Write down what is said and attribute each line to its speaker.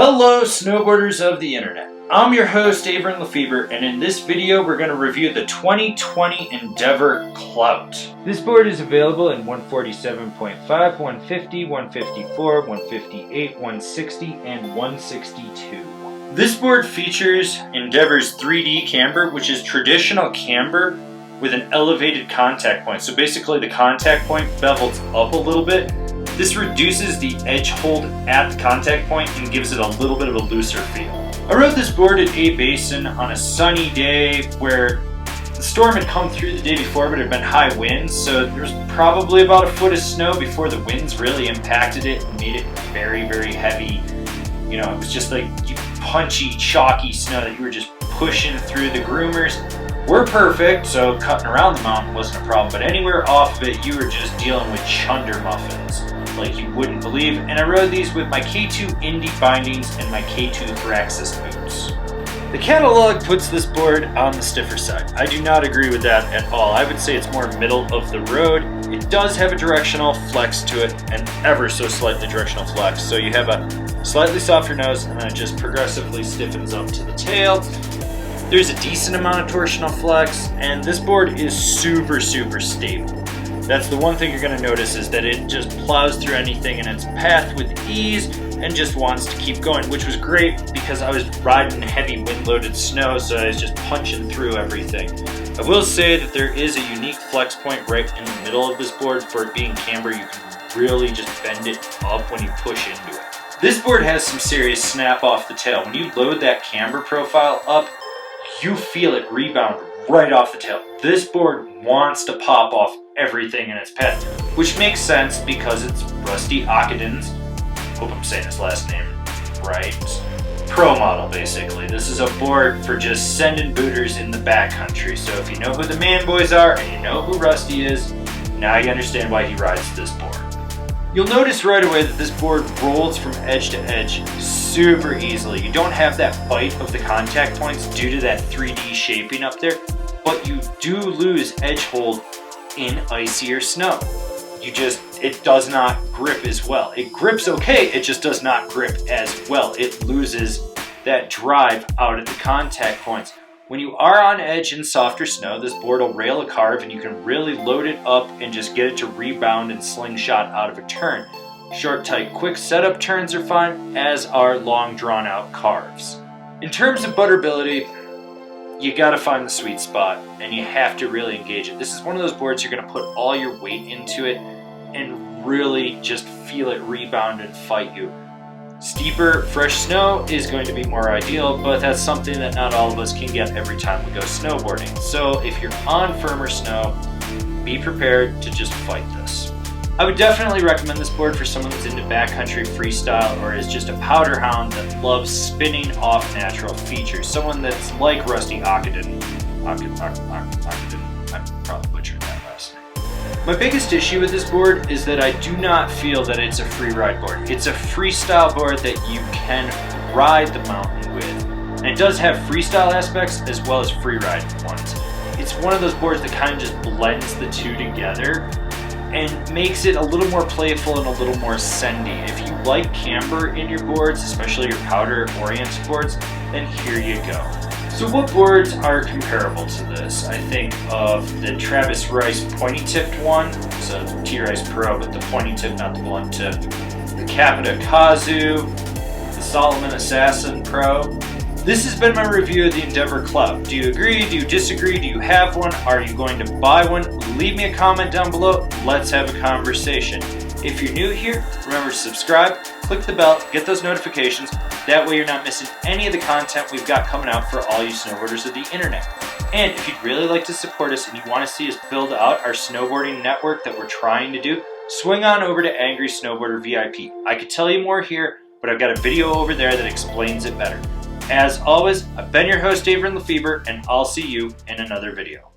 Speaker 1: Hello snowboarders of the internet. I'm your host Avran LeFeber, and in this video we're going to review the 2020 Endeavor Clout. This board is available in 147.5, 150, 154, 158, 160, and 162. This board features Endeavor's 3D camber, which is traditional camber with an elevated contact point. So basically the contact point bevels up a little bit. This reduces the edge hold at the contact point and gives it a little bit of a looser feel. I rode this board at A Basin on a sunny day where the storm had come through the day before, but it had been high winds, so there was probably about a foot of snow before the winds really impacted it and made it very, very heavy. You know, it was just like punchy, chalky snow that you were just pushing through. The groomers were perfect, so cutting around the mountain wasn't a problem, but anywhere off of it, you were just dealing with chunder muffins like you wouldn't believe. And I rode these with my K2 Indy bindings and my K2 Thraxis boots. The catalog puts this board on the stiffer side. I do not agree with that at all. I would say it's more middle of the road. It does have a directional flex to it, and ever so slightly directional flex. So you have a slightly softer nose, and then it just progressively stiffens up to the tail. There's a decent amount of torsional flex, and this board is super, super stable. That's the one thing you're going to notice, is that it just plows through anything in its path with ease and just wants to keep going, which was great because I was riding heavy wind-loaded snow, so I was just punching through everything. I will say that there is a unique flex point right in the middle of this board. For it being camber, you can really just bend it up when you push into it. This board has some serious snap off the tail. When you load that camber profile up, you feel it rebound right off the tail. This board wants to pop off everything in its path, which makes sense because it's Rusty Ockaden's, hope I'm saying his last name right, pro model basically. This is a board for just sending booters in the backcountry. So if you know who the man boys are and you know who Rusty is, now you understand why he rides this board. You'll notice right away that this board rolls from edge to edge super easily. You don't have that bite of the contact points due to that 3D shaping up there, but you do lose edge hold in icier snow. It does not grip as well. It grips okay, it just does not grip as well. It loses that drive out at the contact points. When you are on edge in softer snow, this board will rail a carve and you can really load it up and just get it to rebound and slingshot out of a turn. Short, tight, quick setup turns are fine, as are long, drawn-out carves. In terms of butterability, you gotta find the sweet spot and you have to really engage it. This is one of those boards you're gonna put all your weight into it and really just feel it rebound and fight you. Steeper, fresh snow is going to be more ideal, but that's something that not all of us can get every time we go snowboarding. So if you're on firmer snow, be prepared to just fight this. I would definitely recommend this board for someone that's into backcountry freestyle or is just a powder hound that loves spinning off natural features. Someone that's like Rusty Ockaden. I probably butchered that last name. My biggest issue with this board is that I do not feel that it's a free ride board. It's a freestyle board that you can ride the mountain with. And it does have freestyle aspects as well as free ride ones. It's one of those boards that kind of just blends the two together and makes it a little more playful and a little more sendy. If you like camber in your boards, especially your powder oriented boards, then here you go. So what boards are comparable to this? I think of the Travis Rice pointy tipped one, so T-Rice Pro, but the pointy tip, not the blunt tip. The Capita Kazu, the Solomon Assassin Pro. This has been my review of the Endeavor Clout. Do you agree? Do you disagree? Do you have one? Are you going to buy one? Leave me a comment down below. Let's have a conversation. If you're new here, remember to subscribe, click the bell, get those notifications. That way you're not missing any of the content we've got coming out for all you snowboarders of the internet. And if you'd really like to support us and you want to see us build out our snowboarding network that we're trying to do, swing on over to Angry Snowboarder VIP. I could tell you more here, but I've got a video over there that explains it better. As always, I've been your host, Avran LeFeber, and I'll see you in another video.